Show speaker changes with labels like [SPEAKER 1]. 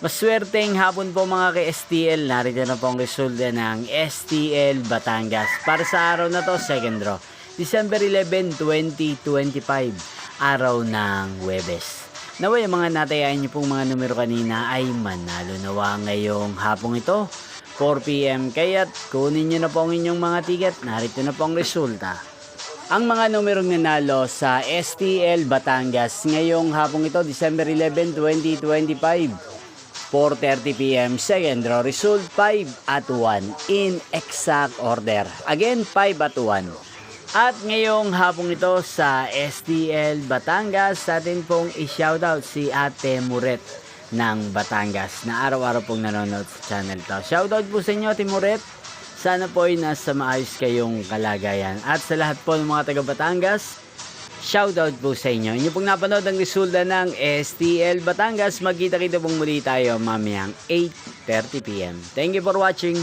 [SPEAKER 1] Maswerteng hapon po mga ka-STL. Narito na po ang resulta ng STL Batangas. Para sa araw na to, second draw. December 11, 2025. Araw ng Huwebes. Naway ang mga natayain niyo pong mga numero kanina ay manalo nawa ngayong hapong ito. 4 PM. Kaya't kunin niyo na po ang inyong mga ticket. Narito na po ang resulta. Ang mga numerong nanalo sa STL Batangas ngayong hapong ito, December 11, 2025. 4:30 PM, second draw result 5 at 1 in exact order. Again, 5 at 1. At ngayong hapong ito sa STL Batangas, atin pong i-shoutout si Ate Muret ng Batangas na araw-araw pong nanonood sa channel to. Shoutout po sa inyo, Ate Muret. Sana po ay nasa maayos kayong kalagayan. At sa lahat po ng mga taga Batangas, shoutout po sa inyo. Inyo pong napanood ang resulta ng STL Batangas. Magkita-kita pong muli tayo mamayang 8:30 PM. Thank you for watching.